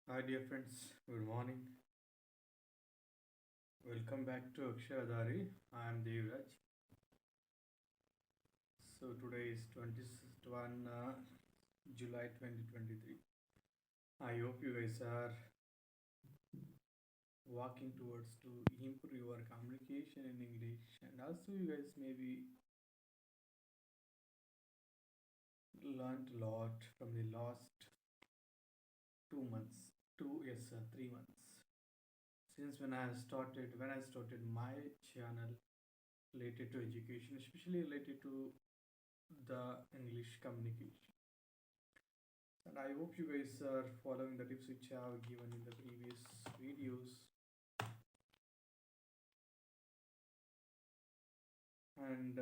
Hi, dear friends. Good morning. Welcome back to Akshayadari. I am Devraj. So today is 21 July 2023. I hope you guys are walking towards to improve your communication in English, and also you guys maybe learned a lot from the last 2 months. 3 months since when I started my channel related to education, especially related to the English communication. And I hope you guys are following the tips which I have given in the previous videos. And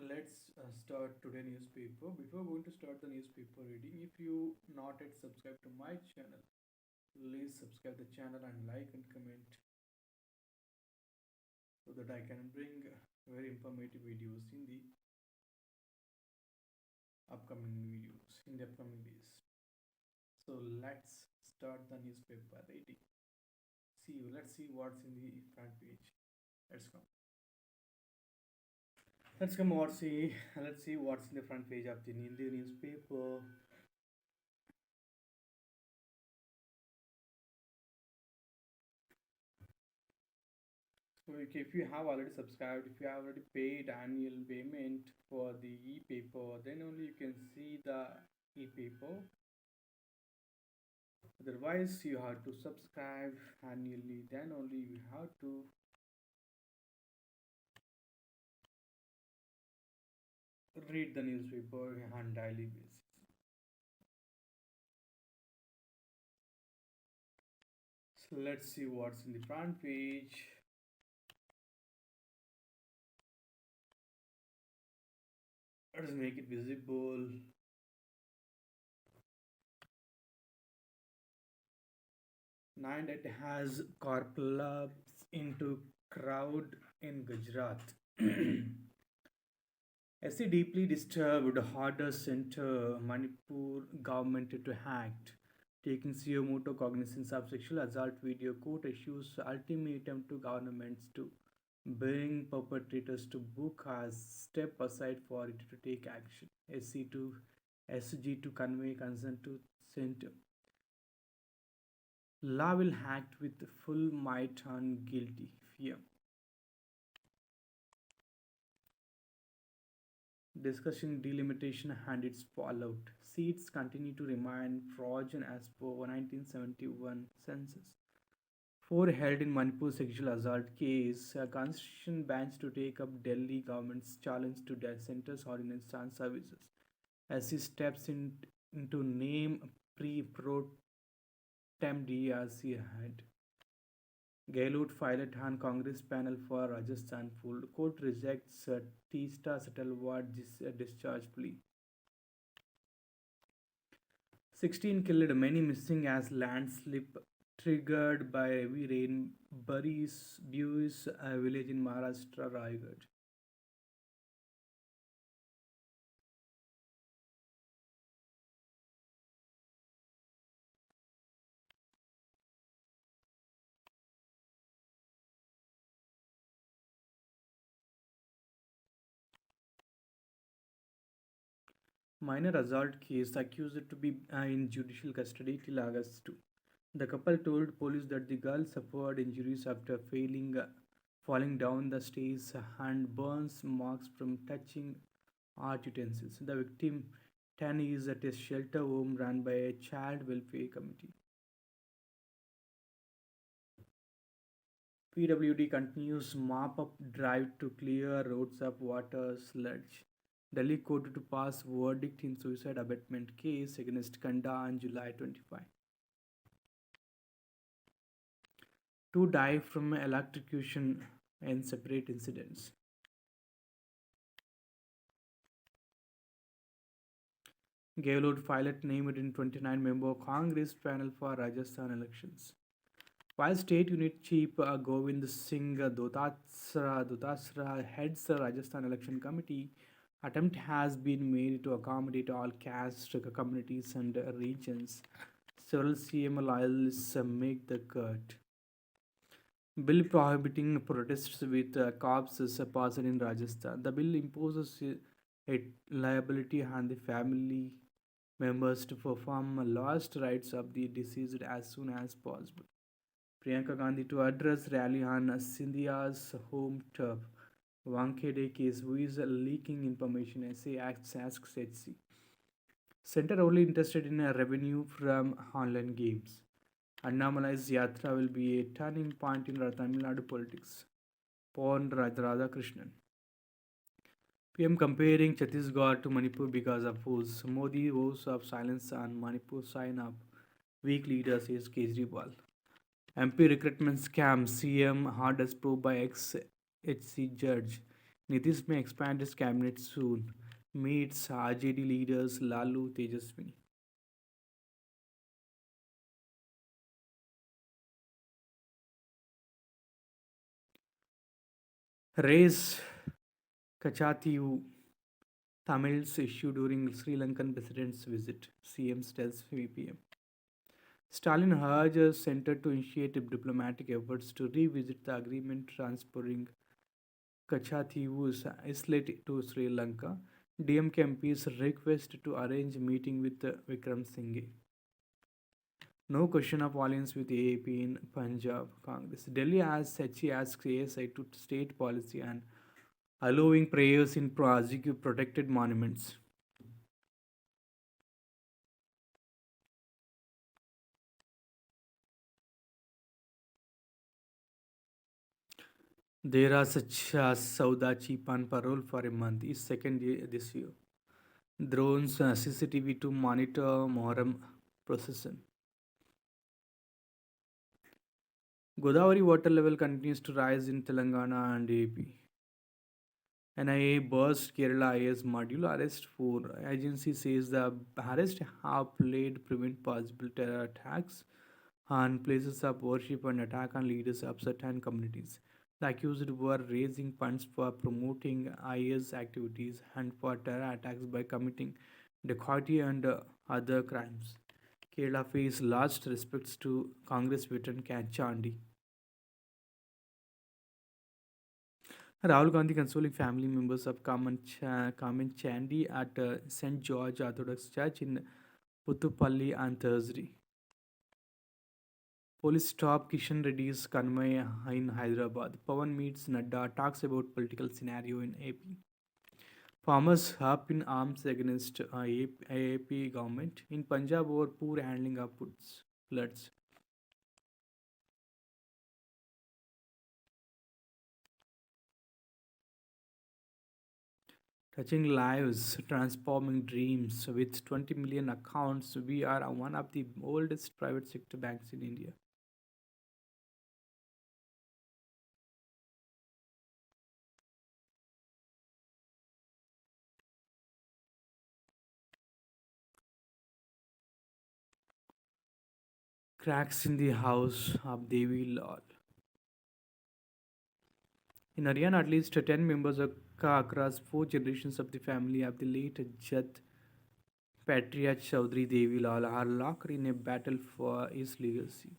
let's start today newspaper. Before going to start the newspaper reading, if you not yet subscribed to my channel, please subscribe the channel and like and comment so that I can bring very informative videos in the upcoming days. So let's start the newspaper reading. Let's see what's in the front page. Let's go. Let's come over see. Let's see what's in the front page of the Hindi newspaper. So if you have already subscribed, if you have already paid annual payment for the e-paper, then only you can see the e-paper. Otherwise, you have to subscribe annually. Then only you have to read the newspaper on daily basis. So let's see what's in the front page. Let us make it visible. Nine has car collapse into crowd in Gujarat. SC deeply disturbed Harder Center Manipur government to act. Taking Siyomoto cognizance of sexual assault video, court issues ultimatum to governments to bring perpetrators to book as step aside for it to take action. SC to SG to convey consent to center. Law will act with full might on guilty. Fear. Discussing delimitation and its fallout. Seats continue to remain frozen as per 1971 census. Four held in Manipur sexual assault case. A constitution bans to take up Delhi government's challenge to the center's ordinance on services. As he steps into name pre-pro tem DRC head. Gehlot filed on Congress panel for Rajasthan full. Court rejects Teesta Setalwad discharge plea. 16 killed, many missing as landslip triggered by heavy rain buries a village in Maharashtra, Raigad. Minor assault case accused to be in judicial custody till August 2. The couple told police that the girl suffered injuries after falling down the stairs and burns marks from touching art utensils. The victim, 10, is at a shelter home run by a child welfare committee. PWD continues mop up drive to clear roads of water sludge. Delhi court to pass verdict in suicide abetment case against Kanda on July 25. Two died from electrocution in separate incidents. Gehlot pilot named in 29-member Congress panel for Rajasthan elections. While State Unit Chief Govind Singh Dotasra heads the Rajasthan Election Committee, attempt has been made to accommodate all caste communities and regions. Several CM loyalists make the cut. Bill prohibiting protests with cops is passed in Rajasthan. The bill imposes a liability on the family members to perform lost rites of the deceased as soon as possible. Priyanka Gandhi to address rally on Scindia's home turf. Wankhede case, who is leaking information, essay asks HC. Center only interested in revenue from online games. Annamalai's Yatra will be a turning point in Tamil Nadu politics. Pon Radhakrishnan. PM comparing Chhattisgarh to Manipur because of whose Modi vows of silence on Manipur sign up. Weak leader says Kejriwal. MP recruitment scam CM hardest probe by ex HC judge. Nitish may expand his cabinet soon. Meets RJD leaders Lalu Tejaswini. Raise Kachatiu Tamil's issue during Sri Lankan president's visit. CM tells VPM. Stalin urged center to initiate diplomatic efforts to revisit the agreement transferring Kachativu's islet to Sri Lanka. DMK MP's request to arrange meeting with Vikram Singhe. No question of alliance with AAP in Punjab Congress. Delhi has Sachi asks ASI to state policy and allowing prayers in protected monuments. There are such as Sauda cheap on parole for a month. Is second this year. Drones CCTV to monitor Moharram procession. Godavari water level continues to rise in Telangana and AP. NIA burst Kerala IS module arrest 4. Agency says the arrest have played prevent possible terror attacks on places of worship and attack on leaders of certain communities. The accused were raising funds for promoting IS activities and for terror attacks by committing dacoity and other crimes. Kerala pays last respects to Congress veteran Chandi. Rahul Gandhi consoling family members of Kaman Chandy at St. George Orthodox Church in Puthupalli on Thursday. Police stop Kishan Reddy's Kanmay in Hyderabad. Pawan meets Nadda, talks about political scenario in AP. Farmers up in arms against AAP government. In Punjab over poor handling of floods. Touching lives, transforming dreams. With 20 million accounts, we are one of the oldest private sector banks in India. Cracks in the house of Devi Lal. In Haryana, at least 10 members across 4 generations of the family of the late Jat Patriarch Chaudhry Devi Lal are locked in a battle for his legacy.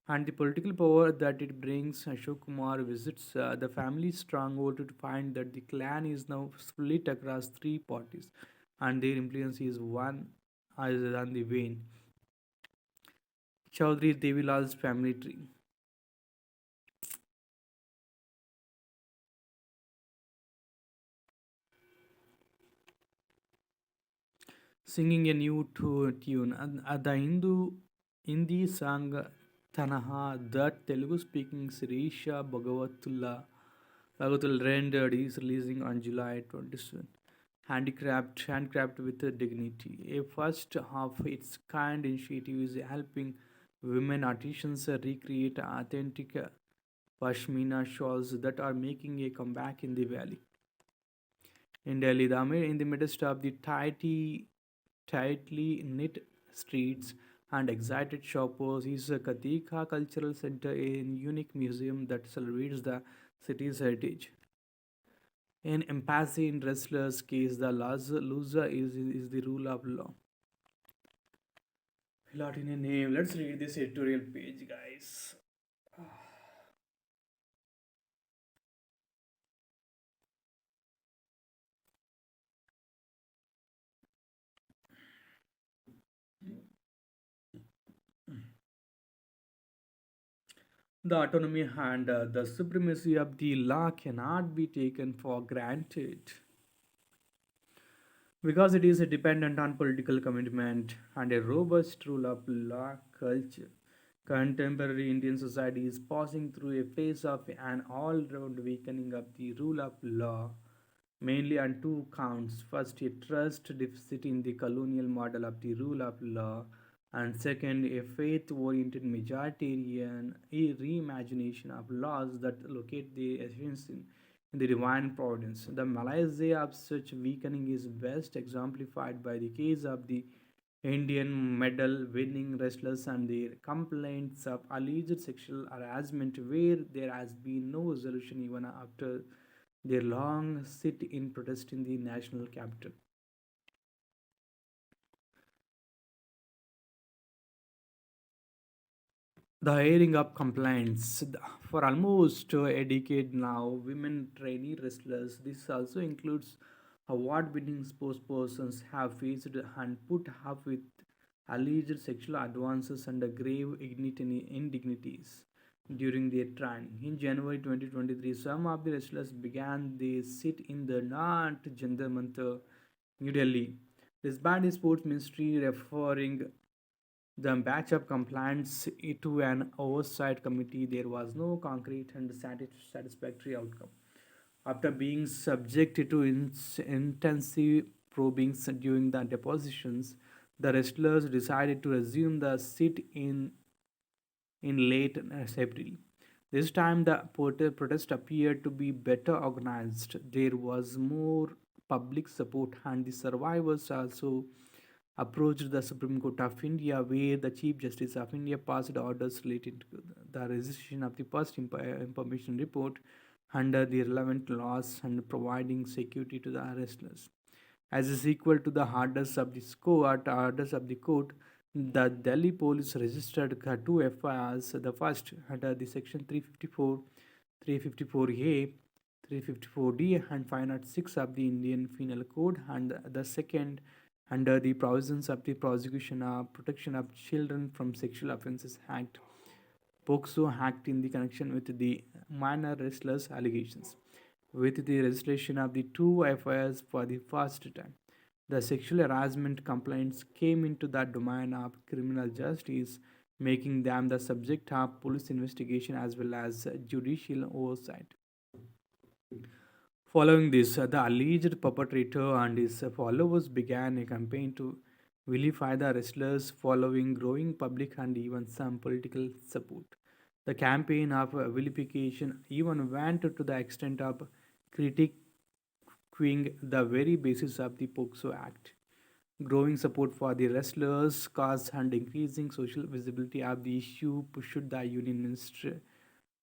And the political power that it brings, Ashok Kumar visits the family stronghold to find that the clan is now split across 3 parties and their influence is one as on the wane. Chaudhry Devilal's family tree. Singing a new tune. And the Hindi song Tanaha that Telugu speaking Sirisha Bhagavatul rendered is releasing on July 27. Handcraft with dignity. A first of its kind initiative is helping women artisans recreate authentic pashmina shawls that are making a comeback in the valley. In Delhi, in the midst of the tightly knit streets and excited shoppers is a Katika Cultural Center, a unique museum that celebrates the city's heritage. In empathy in wrestlers' case, the loser is the rule of law. A lot in a name. Let's read this editorial page, guys. The autonomy and the supremacy of the law cannot be taken for granted because it is dependent on political commitment and a robust rule of law culture. Contemporary Indian society is passing through a phase of an all round weakening of the rule of law, mainly on two counts. First, a trust deficit in the colonial model of the rule of law, and second, a faith oriented majoritarian reimagination of laws that locate the essence in the divine providence. The Malaysia of such weakening is best exemplified by the case of the Indian medal winning wrestlers and their complaints of alleged sexual harassment, where there has been no resolution even after their long sit in protest in the national capital. The airing up complaints for almost a decade now, women trainee wrestlers. This also includes award-winning sportspersons have faced and put up with alleged sexual advances and grave indignities during their training. In January 2023, some of the wrestlers began their sit in the Nat Jantar Mantar, New Delhi. Despite the sports ministry referring the batch of complaints to an oversight committee, there was no concrete and satisfactory outcome. After being subjected to intensive probings during the depositions, the wrestlers decided to resume the sit in late April. This time, the protest appeared to be better organized. There was more public support, and the survivors also approached the Supreme Court of India, where the Chief Justice of India passed orders related to the resolution of the first information report under the relevant laws and providing security to the wrestlers. As a sequel to the orders of the court, the Delhi police registered two FIRs. The first under the section 354, 354A, 354D, and 506 of the Indian Penal Code, and the second under the provisions of the Prosecution of Protection of Children from Sexual Offences Act, POCSO Act, in the connection with the minor wrestlers allegations. With the registration of the two FIRs for the first time, the sexual harassment complaints came into the domain of criminal justice, making them the subject of police investigation as well as judicial oversight. Following this, the alleged perpetrator and his followers began a campaign to vilify the wrestlers, following growing public and even some political support. The campaign of vilification even went to the extent of critiquing the very basis of the POCSO Act. Growing support for the wrestlers' cause and increasing social visibility of the issue pushed the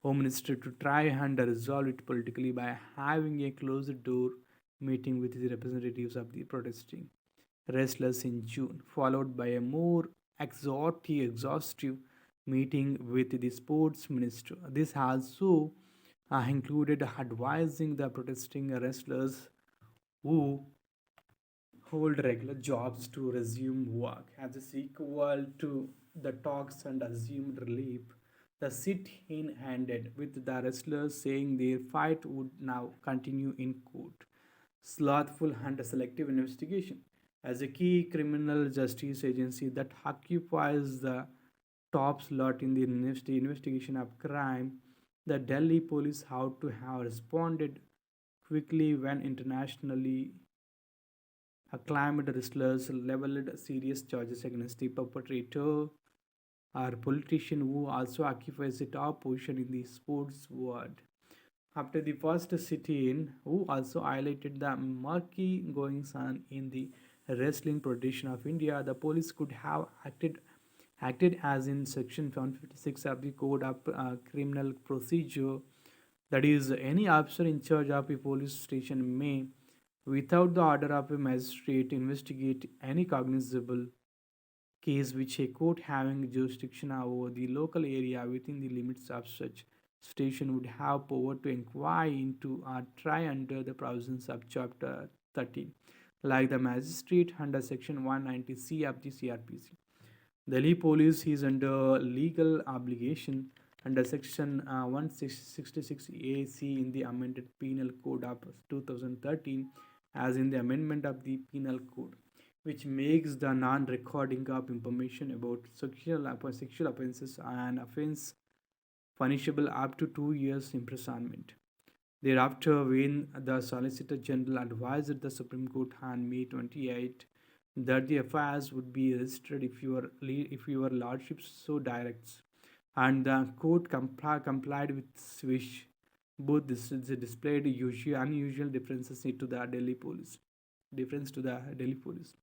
Home Minister to try and resolve it politically by having a closed door meeting with the representatives of the protesting wrestlers in June, followed by a more exhaustive meeting with the sports minister. This also included advising the protesting wrestlers who hold regular jobs to resume work. As a sequel to the talks and assumed relief, the sit in ended with the wrestlers saying their fight would now continue in court. Slothful and selective investigation. As a key criminal justice agency that occupies the top slot in the investigation of crime, the Delhi police had to have responded quickly when internationally acclaimed wrestlers leveled serious charges against the perpetrator or politician who also occupies a top position in the sports world. After the first sit-in, who also highlighted the murky goings on in the wrestling tradition of India, the police could have acted as in Section 156 of the Code of Criminal Procedure. That is, any officer in charge of a police station may, without the order of a magistrate, investigate any cognizable case which a court having jurisdiction over the local area within the limits of such station would have power to inquire into or try under the provisions of Chapter 13, like the magistrate under Section 190C of the CRPC. Delhi police is under legal obligation under Section 166AC in the amended Penal Code of 2013, as in the amendment of the Penal Code, which makes the non-recording of information about sexual offences an offence punishable up to 2 years imprisonment. Thereafter, when the Solicitor General advised the Supreme Court on May 28 that the FIRs would be registered if your lordship so directs, and the court complied with wish. Both this displayed unusual differences to the Delhi police. Difference to the Delhi police.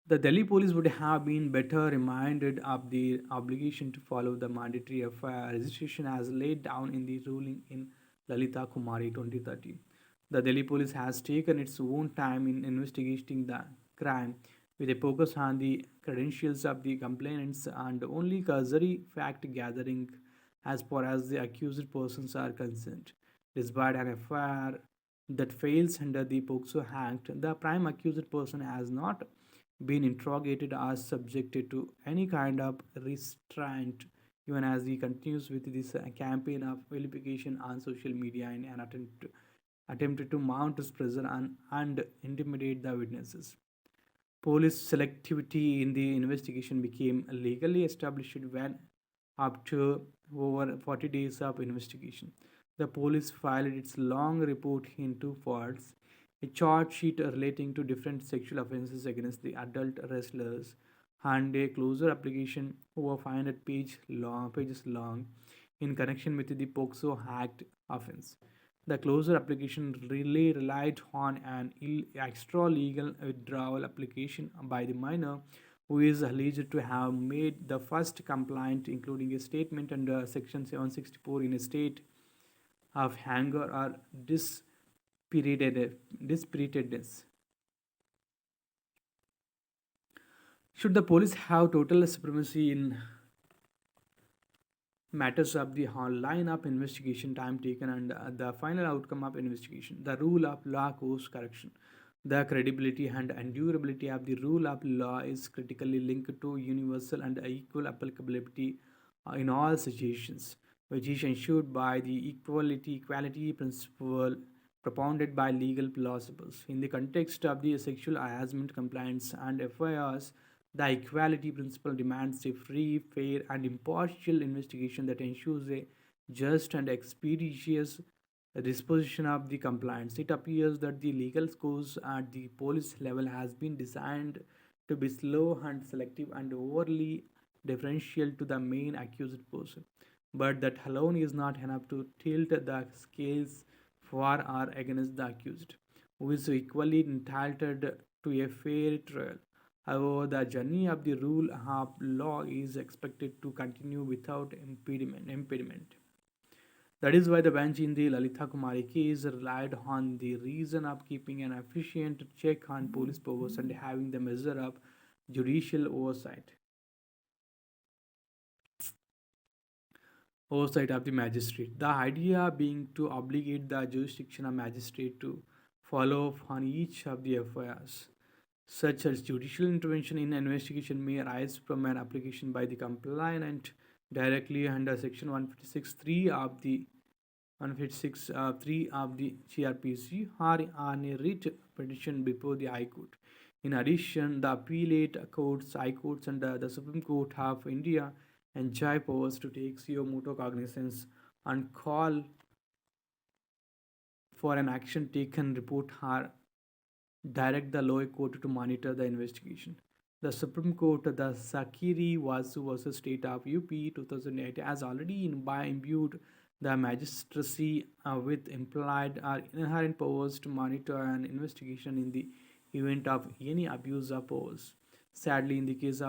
The Delhi police would have been better reminded of the obligation to follow the mandatory FIR registration as laid down in the ruling in Lalita Kumari 2013. The Delhi police has taken its own time in investigating the crime with a focus on the credentials of the complainants and only cursory fact gathering as far as the accused persons are concerned. Despite an FIR that fails under the POCSO Act, the prime accused person has not been interrogated or subjected to any kind of restraint, even as he continues with this campaign of vilification on social media in an attempted to mount pressure and intimidate the witnesses. Police selectivity in the investigation became legally established when, after over 40 days of investigation, the police filed its long report in two parts, a charge sheet relating to different sexual offences against the adult wrestlers, and a closure application over 500 pages long in connection with the POCSO Act offence. The closure application really relied on an extra legal withdrawal application by the minor who is alleged to have made the first complaint, including a statement under Section 764 in a state of anger or dispiritedness. Should the police have total supremacy in matters of the whole line of investigation, time taken, and the final outcome of investigation? The rule of law course correction. The credibility and endurability of the rule of law is critically linked to universal and equal applicability in all situations, which is ensured by the equality principle propounded by legal philosophers. In the context of the sexual harassment complaints and FIRs, the equality principle demands a free, fair, and impartial investigation that ensures a just and expeditious disposition of the complaints. It appears that the legal course at the police level has been designed to be slow and selective and overly differential to the main accused person. But that alone is not enough to tilt the scales for or against the accused, who is equally entitled to a fair trial. However, the journey of the rule of law is expected to continue without impediment. That is why the bench in the Lalita Kumari case relied on the reason of keeping an efficient check on police powers and having the measure of judicial oversight of the magistrate. The idea being to obligate the jurisdiction of magistrate to follow up on each of the FIRs. Such as judicial intervention in an investigation may arise from an application by the complainant directly under Section 156.3 of the 156.3 of the CRPC or on a writ petition before the High Court. In addition, the appellate courts, High Courts, and the Supreme Court of India enjoy powers to take suo motu cognizance and call for an action taken report or direct the lower court to monitor the investigation. The Supreme Court, the Sakiri Vasu versus State of UP 2008, has already imbued the magistracy with implied or inherent powers to monitor an investigation in the event of any abuse of powers. Sadly, in the case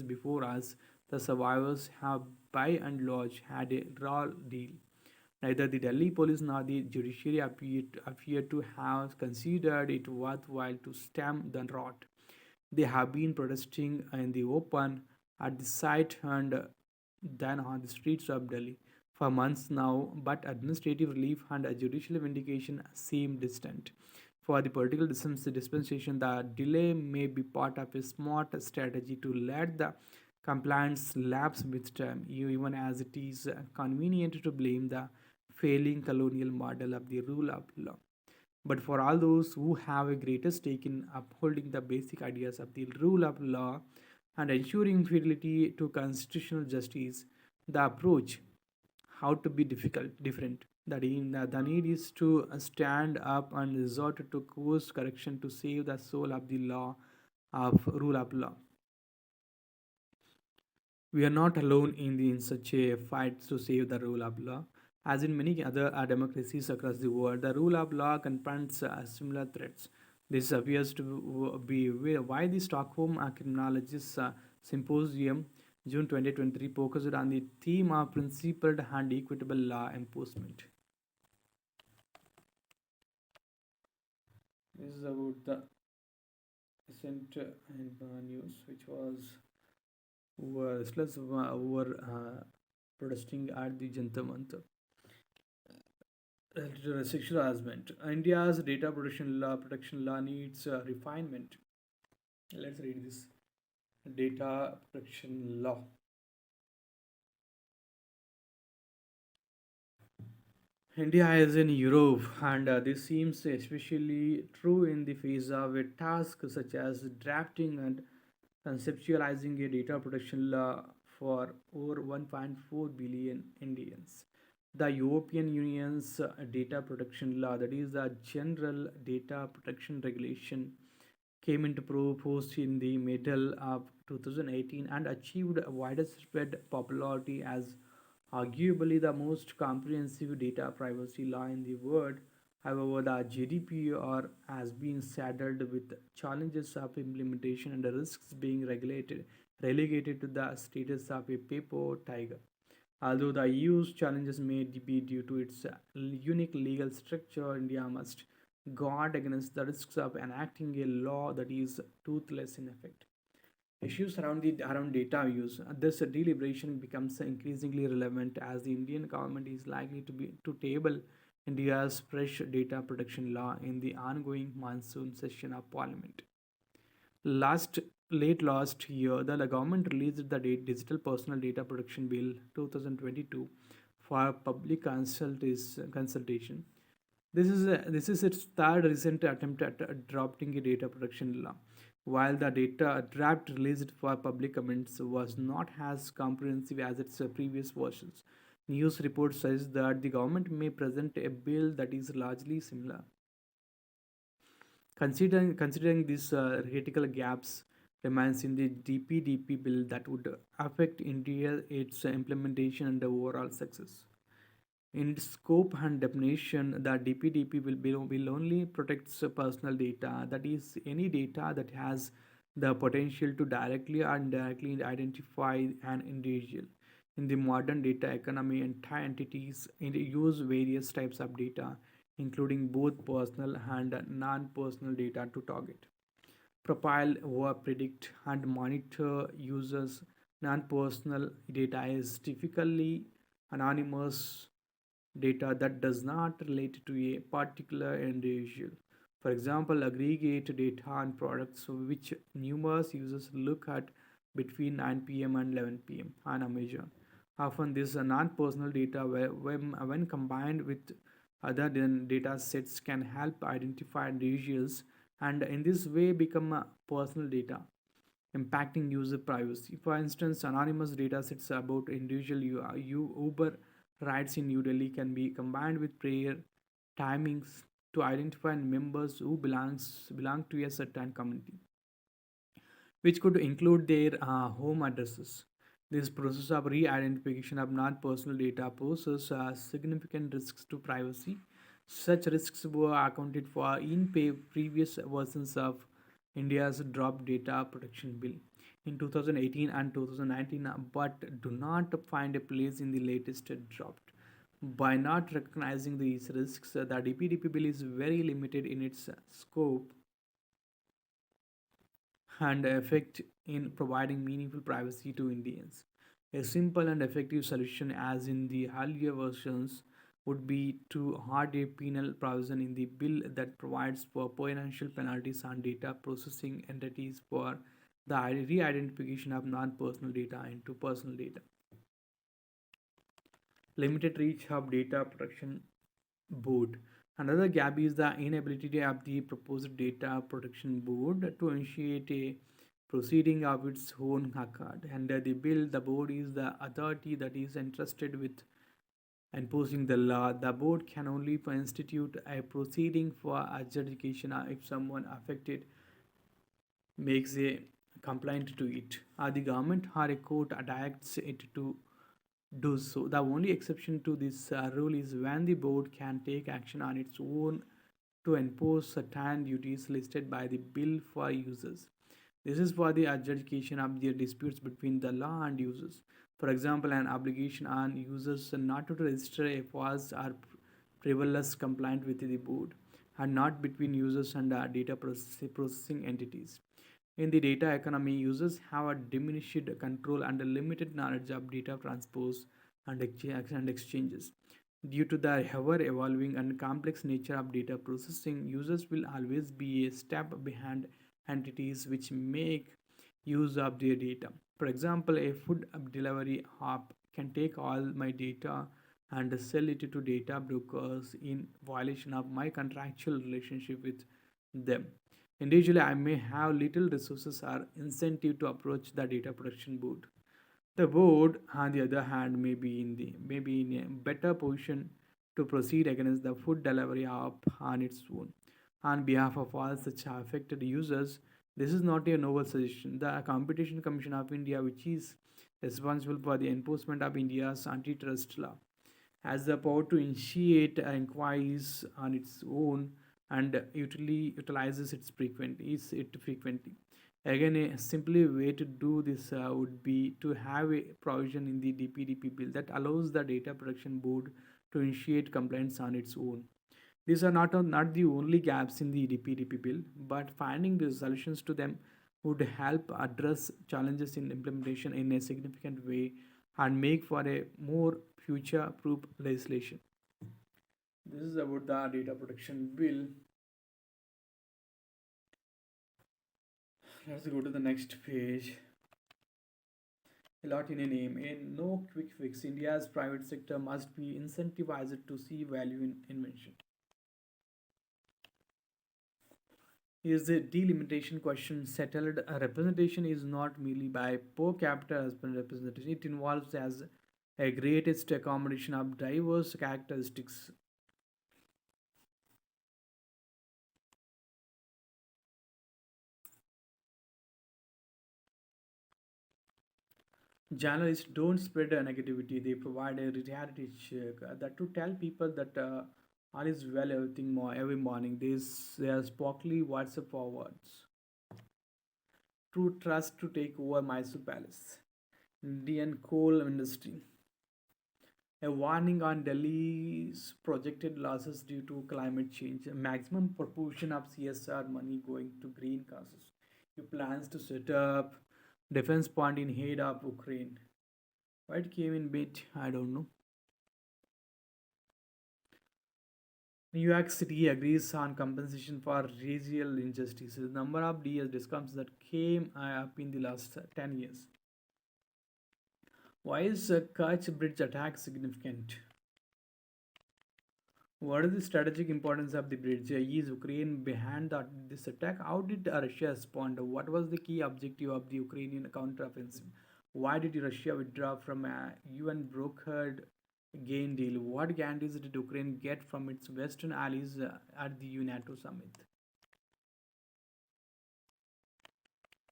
before us, the survivors have by and large had a raw deal. Neither the Delhi police nor the judiciary appear to have considered it worthwhile to stem the rot. They have been protesting in the open at the site and then on the streets of Delhi for months now, but administrative relief and a judicial vindication seem distant. For the political dispensation, the delay may be part of a smart strategy to let the compliance lapse with time, even as it is convenient to blame the failing colonial model of the rule of law. But for all those who have a greater stake in upholding the basic ideas of the rule of law and ensuring fidelity to constitutional justice, the approach how to be different. The need is to stand up and resort to course correction to save the soul of the law of rule of law. We are not alone in such a fight to save the rule of law. As in many other democracies across the world, the rule of law confronts similar threats. This appears to be why the Stockholm Criminologists Symposium, June 2023, focused on the theme of principled and equitable law enforcement. This is about the recent news, which was wrestlers were protesting at the Jantar Mantar related to sexual harassment. India's data protection law needs refinement. Let's read this. Data protection law. India is in Europe, and this seems especially true in the face of a task such as drafting and conceptualizing a data protection law for over 1.4 billion Indians. The European Union's data protection law, that is the General Data Protection Regulation, came into force in the middle of 2018 and achieved widespread popularity as arguably the most comprehensive data privacy law in the world. However, the GDPR has been saddled with challenges of implementation and the risks being relegated to the status of a paper tiger. Although the EU's challenges may be due to its unique legal structure, India must guard against the risks of enacting a law that is toothless in effect. Issues around data use. This deliberation becomes increasingly relevant as the Indian government is likely to table India's fresh data protection law in the ongoing monsoon session of Parliament. Last Late last year, the government released the Digital Personal Data Protection Bill 2022 for public consultation. This is its third recent attempt at adopting a data protection law. While the data draft released for public comments was not as comprehensive as its previous versions, news reports says that the government may present a bill that is largely similar. Considering these critical gaps remains in the DPDP bill that would affect India, its implementation and the overall success. In scope and definition, the DPDP will only protect personal data, that is, any data that has the potential to directly or indirectly identify an individual. In the modern data economy, entire entities use various types of data, including both personal and non personal data, to target, profile, or predict and monitor users. Non personal data is typically anonymous data that does not relate to a particular individual. For example, aggregate data on products which numerous users look at between 9 p.m. and 11 p.m. on Amazon. Often, this non-personal data, when combined with other data sets, can help identify individuals and in this way become personal data impacting user privacy. For instance, anonymous datasets about individual Uber rides in New Delhi can be combined with prayer timings to identify members who belong to a certain community, which could include their home addresses. This process of re-identification of non-personal data poses significant risks to privacy. Such risks were accounted for in previous versions of India's Drop Data Protection Bill in 2018 and 2019, but do not find a place in the latest draft. By not recognizing these risks, the DPDP bill is very limited in its scope and effect in providing meaningful privacy to Indians. A simple and effective solution, as in the earlier versions, would be to add a penal provision in the bill that provides for financial penalties on data processing entities for the re-identification of non-personal data into personal data. Limited reach of data protection board. Another gap is the inability of the proposed data protection board to initiate a proceeding of its own accord. Under the bill, the board is the authority that is entrusted with enforcing the law. The board can only institute a proceeding for adjudication if someone affected makes a complaint to it, or the government or a court directs it to do so. The only exception to this rule is when the board can take action on its own to enforce certain duties listed by the bill for users. This is for the adjudication of the disputes between the law and users. For example, an obligation on users not to register a false or frivolous complaint with the board, and not between users and data processing entities. In the data economy, users have a diminished control and a limited knowledge of data transpose and exchanges. Due to the ever evolving and complex nature of data processing, users will always be a step behind entities which make use of their data. For example, a food delivery app can take all my data and sell it to data brokers in violation of my contractual relationship with them. Individually, I may have little resources or incentive to approach the data protection board. The board, on the other hand, may be in a better position to proceed against the food delivery app on its own. On behalf of all such affected users, this is not a novel suggestion. The Competition Commission of India, which is responsible for the enforcement of India's antitrust law, has the power to initiate inquiries on its own and utilizes it frequently. Again, a simply way to do this would be to have a provision in the DPDP bill that allows the Data Protection Board to initiate complaints on its own. These are not the only gaps in the DPDP bill, but finding the solutions to them would help address challenges in implementation in a significant way and make for a more future proof legislation. This is about the data protection bill. Let's go to the next page. A lot in a name. A no quick fix. India's private sector must be incentivized to see value in invention. Is the delimitation question settled? A representation is not merely by per capita husband representation. It involves as a greatest accommodation of diverse characteristics. Journalists don't spread negativity. They provide a reality check that to tell people that all is well every morning. They are sparkly WhatsApp forwards. True trust to take over Mysore Palace. Indian coal industry. A warning on Delhi's projected losses due to climate change. A maximum proportion of CSR money going to green causes. He plans to set up defense point in head of Ukraine. Why it came in bit, I don't know. New York City agrees on compensation for racial injustices. The number of DS discounts that came up in the last 10 years. Why is Kutch Bridge attack significant? What is the strategic importance of the bridge? Is Ukraine behind this attack? How did Russia respond? What was the key objective of the Ukrainian counteroffensive? Why did Russia withdraw from a UN brokered gain deal? What guarantees did Ukraine get from its Western allies at the NATO summit?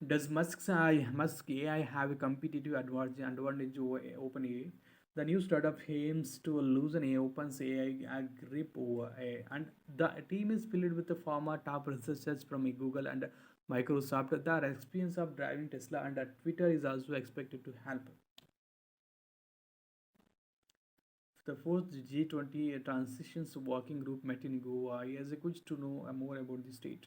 Does Musk AI have a competitive advantage over OpenAI? The new startup aims to loosen Open's AI grip over AI, and the team is filled with the former top researchers from Google and Microsoft. Their experience of driving Tesla and Twitter is also expected to help. The fourth G20 transitions working group met in Goa. He has a good to know more about the state.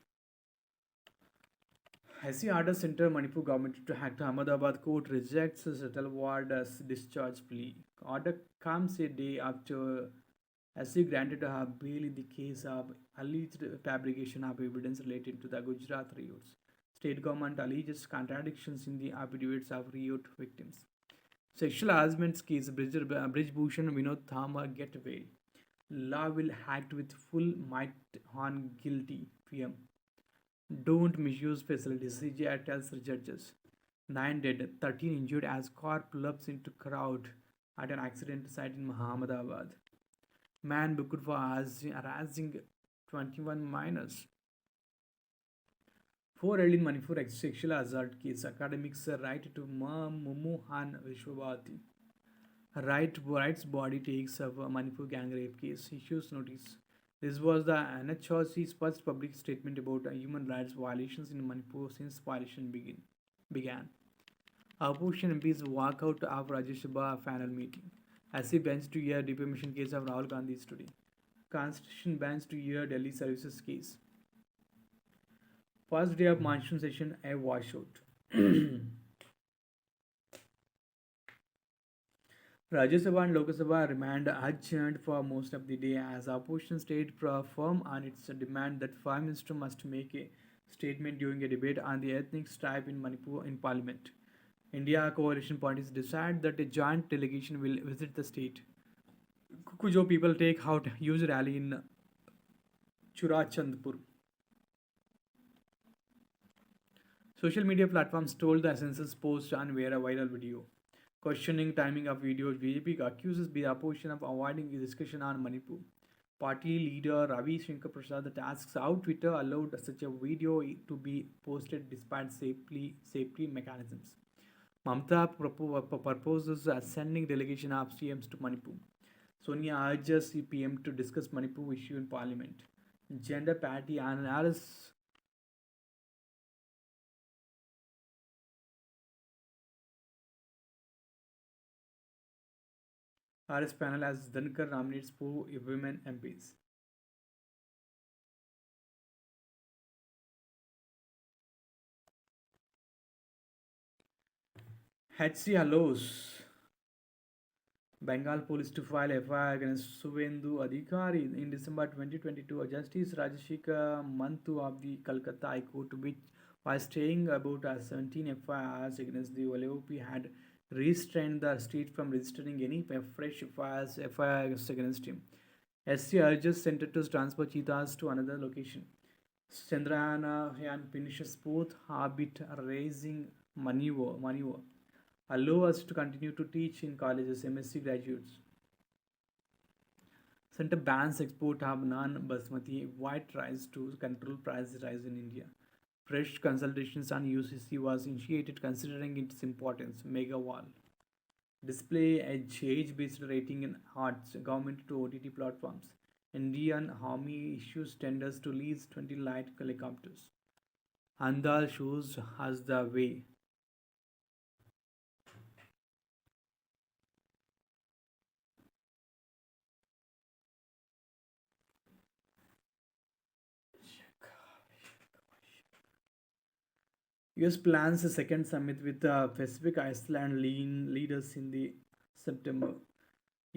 SC orders Central Manipur government to act. Ahmedabad court rejects Settle Ward's discharge plea. Order comes a day after SC granted her bail in the case of alleged fabrication of evidence related to the Gujarat riots. State government alleges contradictions in the affidavits of riot victims. Sexual harassment case Bridge Bhushan Vinod Thamar get bail. Law will act with full might on guilty PM. Don't misuse facilities, CGI tells judges. 9 dead, 13 injured as car pull-ups into crowd at an accident site in Ahmedabad. Man booked for harassing 21 minors. 4 held in Manipur sexual assault case. Academics right to Mumuhan Vishwabhati. Right's body takes up a Manipur gang rape case. Issues notice. This was the NHRC's first public statement about human rights violations in Manipur since violation began. Opposition MPs walk out of Rajya Sabha panel meeting. SC bench to hear defamation case of Rahul Gandhi's today. Constitution bans to hear Delhi services case. First day of monsoon session, a washout. Rajya Sabha and Lok Sabha remained adjourned for most of the day as opposition stayed firm on its demand that Prime Minister must make a statement during a debate on the ethnic strife in Manipur in Parliament. India coalition parties decide that a joint delegation will visit the state. Kujo people take out huge rally in Churachandpur. Social media platforms told the census post and wear a viral video. Questioning timing of videos, BJP accuses the opposition of avoiding a discussion on Manipur. Party leader Ravi Shankar Prasad asks how Twitter allowed such a video to be posted despite safety mechanisms. Mamata proposes sending delegation of CMs to Manipur. Sonia urges CPM to discuss Manipur issue in Parliament. Gender parity analysis. RS panel as Dhankar nominates 4 women MPs. HC allows Bengal police to file FIR against Suvendu Adhikari in December 2022. Justice Rajashika Mantu of the Calcutta High Court, which was staying about 17 FIRs against the LOP, had restrained the state from registering any fresh FIRs against him. SC urges center to transfer cheetahs to another location. Chandrayaan finishes both habit raising maneuver. Allow us to continue to teach in colleges, MSc graduates. Center bans export of non-basmati white rice to control price rise in India. Fresh consultations on UCC was initiated considering its importance. Mega wall. Display edge age-based rating in arts. Government to OTT platforms. Indian Army issues tenders to lease 20 light helicopters. Andal shows us the way. US plans a second summit with Pacific Iceland leaders in the September.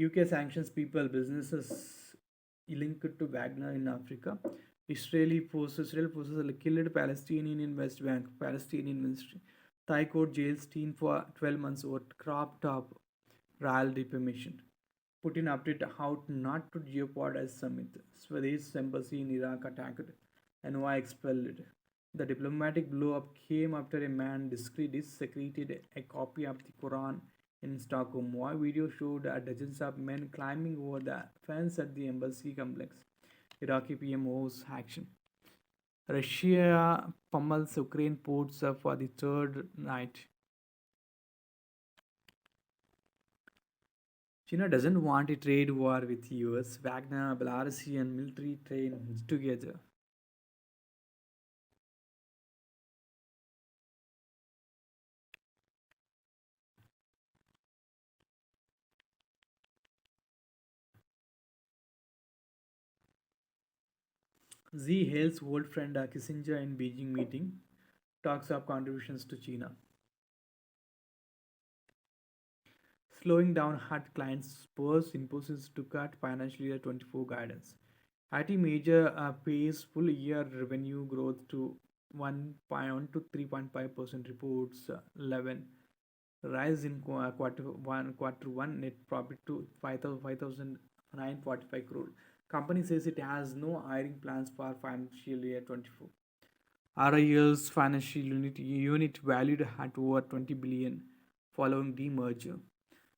UK sanctions people, businesses linked to Wagner in Africa. Israel forces killed Palestinian in West Bank. Palestinian ministry. Thai court jails teen for 12 months over crop top royal defamation. Putin update how not to jeopardize summit. Swedish embassy in Iraq attacked. NY expelled. The diplomatic blow-up came after a man desecrated a copy of the Quran in Stockholm. One video showed dozens of men climbing over the fence at the embassy complex. Iraqi PMO's action. Russia pummels Ukraine ports for the third night. China doesn't want a trade war with US. Wagner, Belarusian military train together. Xi hails old friend Kissinger in Beijing meeting. talks of contributions to China. Slowing down had clients spurs imposes to cut financial year 24 guidance. IT major pays full year revenue growth to 1 to 3.5% reports 11 rise in quarter one net profit to 5,945 crore. Company says it has no hiring plans for financial year 24. RIL's financial unit valued at over 20 billion following demerger.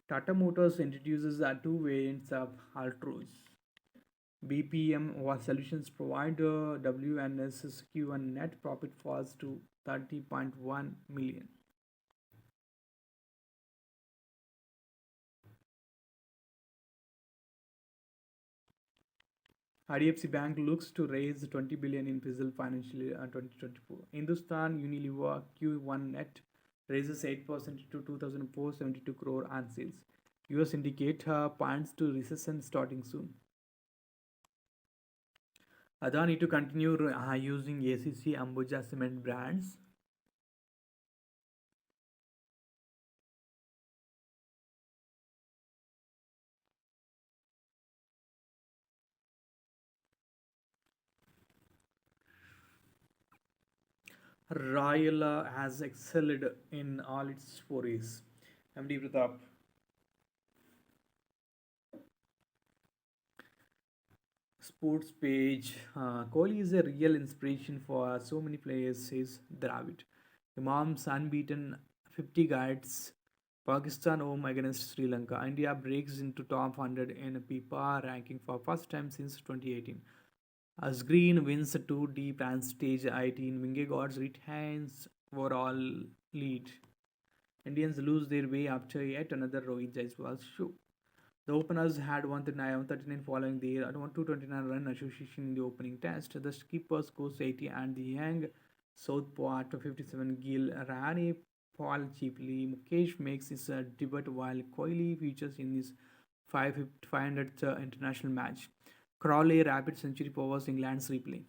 Tata Motors introduces two variants of Altroz. BPM was solutions provider WNSSQ1 net profit falls to 30.1 million. IDFC Bank looks to raise 20 billion in fiscal financial year 2024. Hindustan Unilever Q1 net raises 8% to 2,472 crore on sales. US indicator points to recession starting soon. Adani to continue using ACC Ambuja cement brands. Royal has excelled in all its forays. MD Pratap. Sports page. Kohli is a real inspiration for so many players, says Dravid. Imam's unbeaten 50 guides Pakistan home against Sri Lanka. India breaks into top 100 in PIPA ranking for first time since 2018. As Green wins a 2 deep and stage 18, Wingegaard retains overall lead. Indians lose their way after yet another Rohit Jaiswal show. The openers had 139 following their 229 run association in the opening test. The skipper scores 80 and the young southpaw at 57 Gill Rani fall cheaply. Mukesh makes his debut while Kohli features in his 500th international match. Crawley rapid century powers England's replay.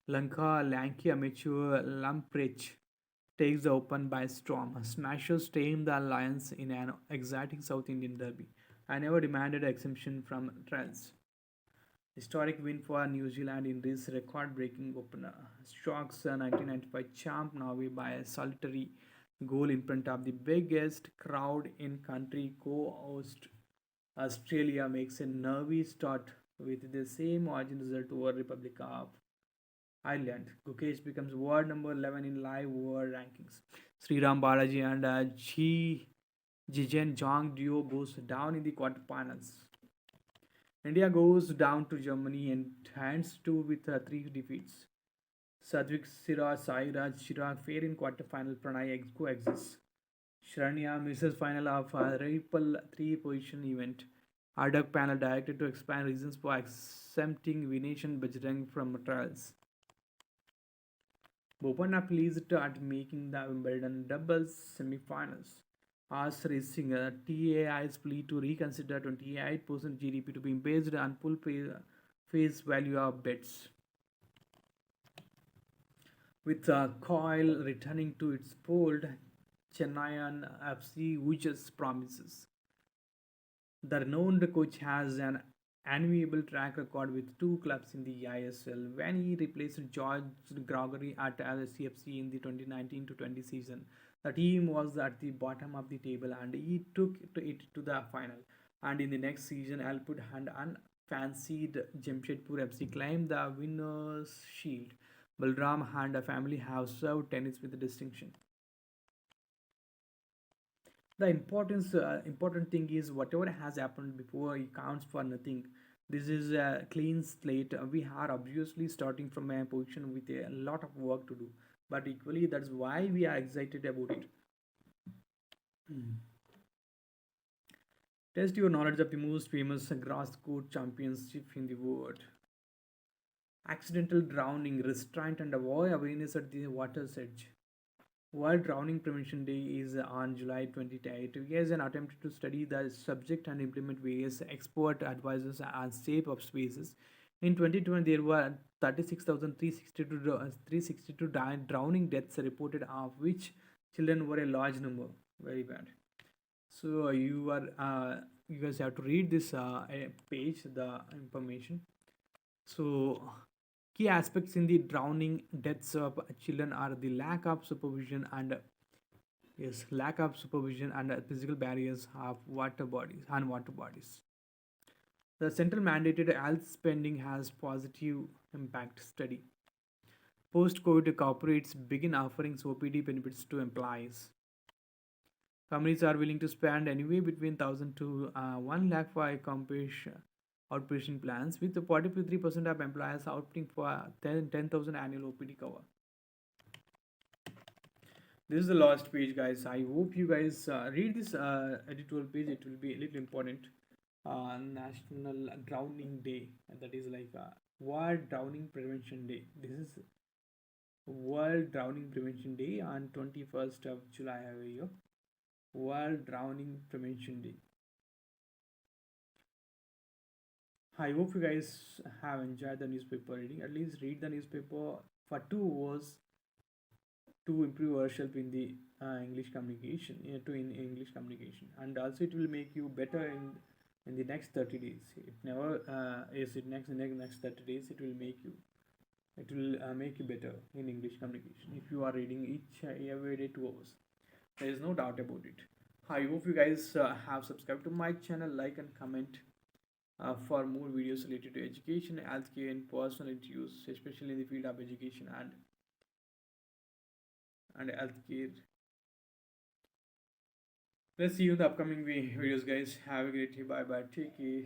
Lanky amateur Lamprecht takes the Open by storm. Smashers tame the Lions in an exciting South Indian derby. I never demanded exemption from trials. Historic win for New Zealand in this record-breaking opener. Shocks 1995 champ Norway by a solitary goal in front of the biggest crowd in country. Co-host Australia makes a nervy start with the same margin result over Republic of Ireland. Gukesh becomes world number 11 in live world rankings. Sriram Balaji and Jijen Jong duo goes down in the quarterfinals. India goes down to Germany and hands two with three defeats. Sadvik Siraj, Sairaj, Chirag fair in quarterfinal. Pranay coexists. Sharanya misses final of a Ripple 3 position event. Ardak panel directed to expand reasons for exempting Vinesh and Bajrang from trials. Bopanna pleased at making the Wimbledon doubles semi-finals. As Racing TAI's plea to reconsider 28% GDP to be based on full face value of bets. With Coil returning to its fold, Chennaiyan FC Ujas promises. The renowned coach has an enviable track record with two clubs in the ISL when he replaced George Gregory at LCFC in the 2019 to 20 season. The team was at the bottom of the table and he took it to the final. And in the next season, Alput and unfancied Jamshedpur FC claimed the winner's shield. Balram and a family have served tennis with distinction. The important thing is whatever has happened before it counts for nothing. This is a clean slate. We are obviously starting from a position with a lot of work to do, but equally that's why we are excited about it. Mm. Test your knowledge of the most famous grass court championship in the world. Accidental drowning, restraint, and avoid awareness at the water's edge. World Drowning Prevention Day is on July 28. We as an attempt to study the subject and implement various expert advices on safe of spaces. In 2020, there were 36,362 drowning deaths reported, of which children were a large number. Very bad. So you guys have to read this page, the information. So key aspects in the drowning deaths of children are the lack of supervision and physical barriers of water bodies. The central mandated health spending has positive impact study. Post-COVID corporates begin offering OPD benefits to employees. Companies are willing to spend anywhere between 1,000 to 1 lakh for outpatient plans, with 43% of employers opting for 10,000 annual OPD cover. This is the last page, guys. I hope you guys read this editorial page. It will be a little important. National Drowning Day, and that is like World Drowning Prevention Day. This is World Drowning Prevention Day on 21st of July every year. World Drowning Prevention Day. I hope you guys have enjoyed the newspaper reading. At least read the newspaper for 2 hours to improve yourself in the English communication, to in English communication, and also it will make you better in the next 30 days. It never is it next 30 days. It will make you better in English communication if you are reading each every day 2 hours. There is no doubt about it. I hope you guys have subscribed to my channel, like and comment for more videos related to education, healthcare, and personal interviews, especially in the field of education and healthcare. Let's see you in the upcoming videos, guys. Have a great day. Bye bye. Take care.